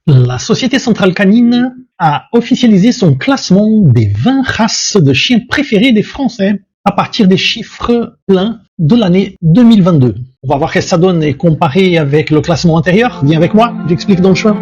La Société Centrale Canine a officialisé son classement des 20 races de chiens préférées des Français à partir des chiffres pleins de l'année 2022. On va voir ce que ça donne et comparer avec le classement antérieur. Viens avec moi, j'explique dans le chemin.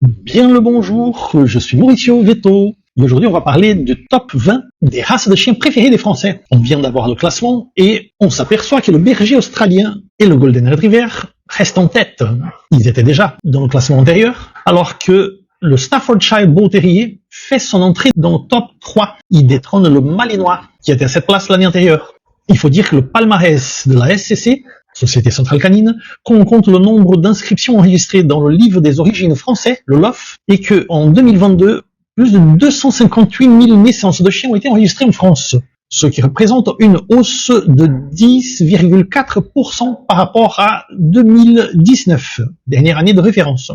Bien le bonjour, je suis Mauricio Veto. Et aujourd'hui, on va parler du top 20 des races de chiens préférées des Français. On vient d'avoir le classement et on s'aperçoit que le berger australien et le Golden Retriever restent en tête. Ils étaient déjà dans le classement antérieur, alors que le Staffordshire Bull Terrier fait son entrée dans le top 3. Il détrône le Malinois, qui était à cette place l'année antérieure. Il faut dire que le palmarès de la SCC, Société Centrale Canine, compte le nombre d'inscriptions enregistrées dans le livre des origines français, le LOF, et que en 2022, plus de 258 000 naissances de chiens ont été enregistrées en France, ce qui représente une hausse de 10,4% par rapport à 2019, dernière année de référence.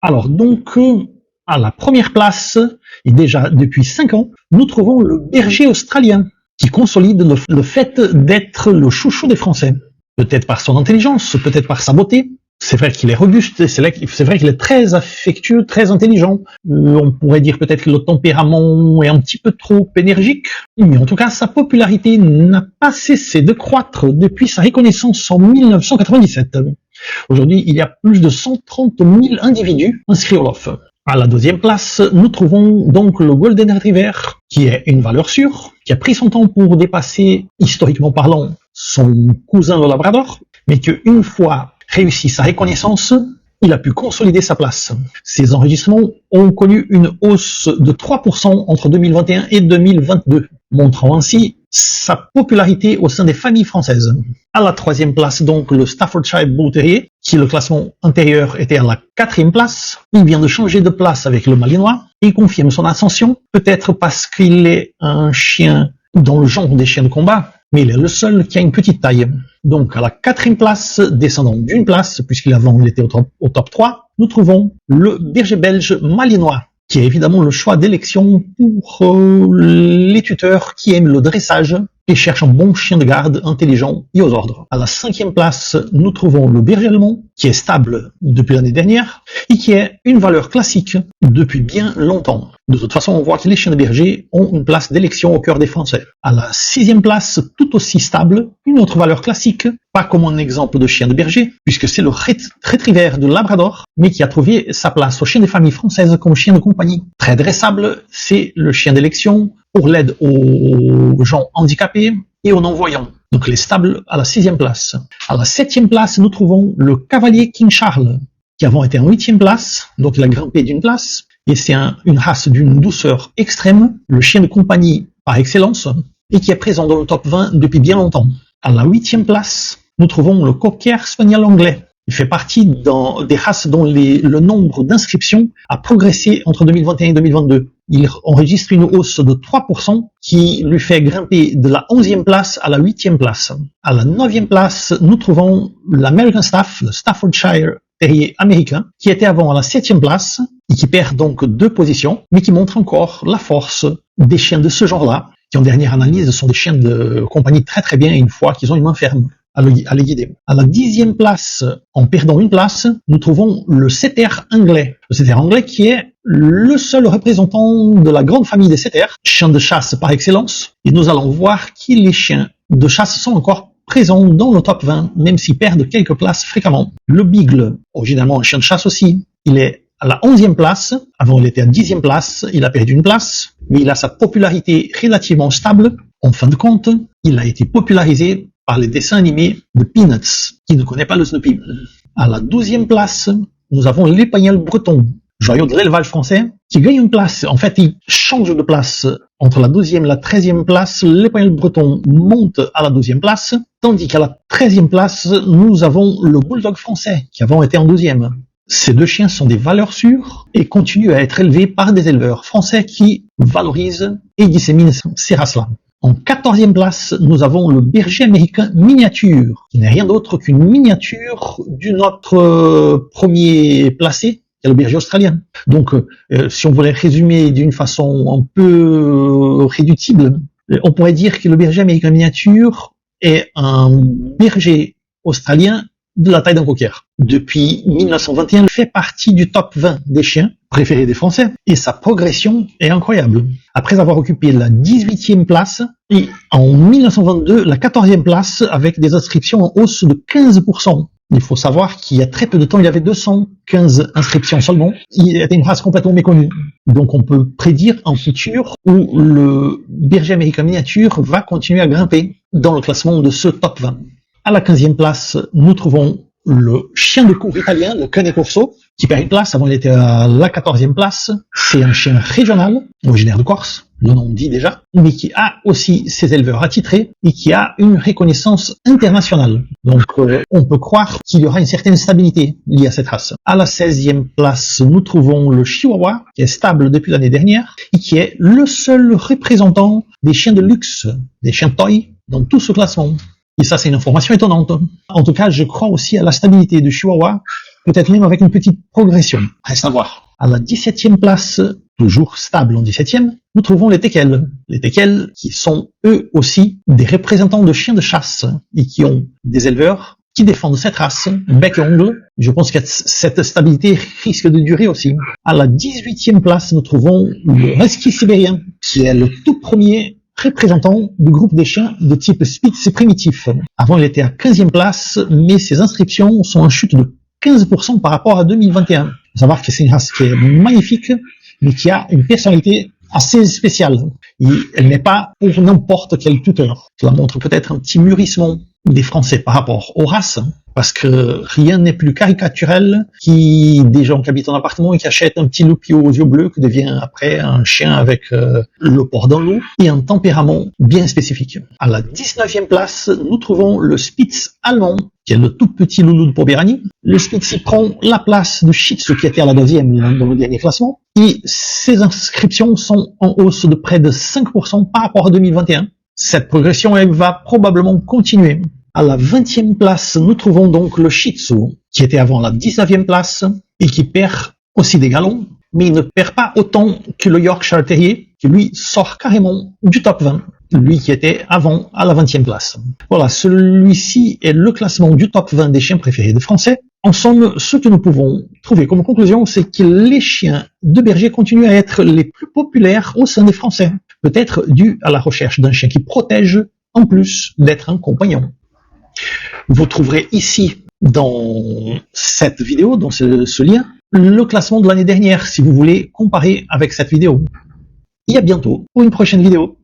Alors donc, à la première place, et déjà depuis 5 ans, nous trouvons le berger australien, qui consolide le fait d'être le chouchou des Français. Peut-être par son intelligence, peut-être par sa beauté. C'est vrai qu'il est robuste, c'est vrai qu'il est très affectueux, très intelligent. On pourrait dire peut-être que le tempérament est un petit peu trop énergique. Mais en tout cas, sa popularité n'a pas cessé de croître depuis sa reconnaissance en 1997. Aujourd'hui, il y a plus de 130 000 individus inscrits au LOF. À la deuxième place, nous trouvons donc le Golden Retriever, qui est une valeur sûre, qui a pris son temps pour dépasser, historiquement parlant, son cousin le Labrador, mais qu'une fois réussi sa reconnaissance, il a pu consolider sa place. Ces enregistrements ont connu une hausse de 3% entre 2021 et 2022, montrant ainsi sa popularité au sein des familles françaises. À la troisième place, donc, le Staffordshire Bull Terrier, qui le classement antérieur était à la quatrième place. Il vient de changer de place avec le Malinois. Il confirme son ascension, peut-être parce qu'il est un chien dans le genre des chiens de combat, mais il est le seul qui a une petite taille. Donc, à la quatrième place, descendant d'une place, puisqu'avant il était au top 3, nous trouvons le berger belge Malinois, qui est évidemment le choix d'élection pour les tuteurs qui aiment le dressage et cherchent un bon chien de garde intelligent et aux ordres. À la cinquième place, nous trouvons le berger allemand, qui est stable depuis l'année dernière et qui est une valeur classique depuis bien longtemps. De toute façon, on voit que les chiens de berger ont une place d'élection au cœur des Français. À la sixième place, tout aussi stable, une autre valeur classique, pas comme un exemple de chien de berger, puisque c'est le Retriever de Labrador, mais qui a trouvé sa place au chien des familles françaises comme chien de compagnie. Très dressable, c'est le chien d'élection pour l'aide aux gens handicapés et aux non-voyants. Donc il est stable à la sixième place. À la septième place, nous trouvons le cavalier King Charles, qui avant était en huitième place, donc il a grimpé d'une place. Et c'est une race d'une douceur extrême, le chien de compagnie par excellence, et qui est présent dans le top 20 depuis bien longtemps. À la huitième place, nous trouvons le Cocker Spaniel anglais. Il fait partie des races dont le nombre d'inscriptions a progressé entre 2021 et 2022. Il enregistre une hausse de 3% qui lui fait grimper de la 11e place à la 8e place. À la 9e place, nous trouvons l'American Staff, le Staffordshire Terrier américain, qui était avant à la 7e place, et qui perd donc 2 positions, mais qui montre encore la force des chiens de ce genre-là, qui en dernière analyse sont des chiens de compagnie très bien une fois qu'ils ont une main ferme à les guider. À la 10e place, en perdant une place, nous trouvons le setter anglais. Le setter anglais qui est le seul représentant de la grande famille des setters, chiens de chasse par excellence, et nous allons voir que les chiens de chasse sont encore présents dans le top 20, même s'ils perdent quelques places fréquemment. Le Beagle, originalement un chien de chasse aussi, il est à la 11e place, avant il était à 10e place, il a perdu une place, mais il a sa popularité relativement stable. En fin de compte, il a été popularisé par les dessins animés de Peanuts. Qui ne connaît pas le Snoopy? À la 12e place, nous avons l'Épagnol breton, joyau de l'élevage français, qui gagne une place. En fait, il change de place entre la 12e et la 13e place. L'Épagnol breton monte à la 12e place, tandis qu'à la 13e place, nous avons le Bulldog français, qui avant était en 12e. Ces deux chiens sont des valeurs sûres et continuent à être élevés par des éleveurs français qui valorisent et disséminent ces races-là. En 14e place, nous avons le berger américain miniature, qui n'est rien d'autre qu'une miniature de notre premier placé, qui est le berger australien. Donc, si on voulait résumer d'une façon un peu réductible, on pourrait dire que le berger américain miniature est un berger australien de la taille d'un cocker. Depuis 1921, il fait partie du top 20 des chiens préférés des Français et sa progression est incroyable. Après avoir occupé la 18e place et en 1922 la 14e place avec des inscriptions en hausse de 15%. Il faut savoir qu'il y a très peu de temps, il y avait 215 inscriptions seulement. Il était une race complètement méconnue. Donc on peut prédire en futur où le berger américain miniature va continuer à grimper dans le classement de ce top 20. À la 15e place, nous trouvons le chien de cour italien, le Cane Corso, qui perd une place. Avant, il était à la 14e place. C'est un chien régional, originaire de Corse, le nom dit déjà, mais qui a aussi ses éleveurs attitrés et qui a une reconnaissance internationale. Donc, on peut croire qu'il y aura une certaine stabilité liée à cette race. À la 16e place, nous trouvons le Chihuahua, qui est stable depuis l'année dernière et qui est le seul représentant des chiens de luxe, des chiens toy, dans tout ce classement. Et ça, c'est une information étonnante. En tout cas, je crois aussi à la stabilité du Chihuahua, peut-être même avec une petite progression. Reste à voir. À la 17e place, toujours stable en 17e, nous trouvons les teckels. Les teckels qui sont eux aussi des représentants de chiens de chasse et qui ont des éleveurs qui défendent cette race, bec et ongle. Je pense que cette stabilité risque de durer aussi. À la 18e place, nous trouvons le husky sibérien, qui est le tout premier représentant du groupe des chiens de type Spitz primitif. Avant, il était à 15e place, mais ses inscriptions sont en chute de 15% par rapport à 2021. Il faut savoir que c'est une race qui est magnifique, mais qui a une personnalité assez spéciale. Et elle n'est pas pour n'importe quel tuteur. Cela montre peut-être un petit mûrissement des Français par rapport aux races, parce que rien n'est plus caricatural qui des gens qui habitent en appartement et qui achètent un petit loupio aux yeux bleus qui devient après un chien avec le port dans l'eau et un tempérament bien spécifique. À la 19e place, nous trouvons le Spitz allemand, qui est le tout petit loulou de Pomeranie. Le Spitz y prend la place du Shih Tzu qui était à la 2e dans le dernier classement et ses inscriptions sont en hausse de près de 5% par rapport à 2021. Cette progression, elle va probablement continuer. À la 20e place, nous trouvons donc le Shih Tzu, qui était avant la 19e place et qui perd aussi des galons, mais il ne perd pas autant que le Yorkshire Terrier, qui lui sort carrément du top 20, lui qui était avant à la 20e place. Voilà, celui-ci est le classement du top 20 des chiens préférés des Français. En somme, ce que nous pouvons trouver comme conclusion, c'est que les chiens de berger continuent à être les plus populaires au sein des Français, peut-être dû à la recherche d'un chien qui protège, en plus d'être un compagnon. Vous trouverez ici, dans cette vidéo, dans ce lien, le classement de l'année dernière, si vous voulez comparer avec cette vidéo. Et à bientôt pour une prochaine vidéo.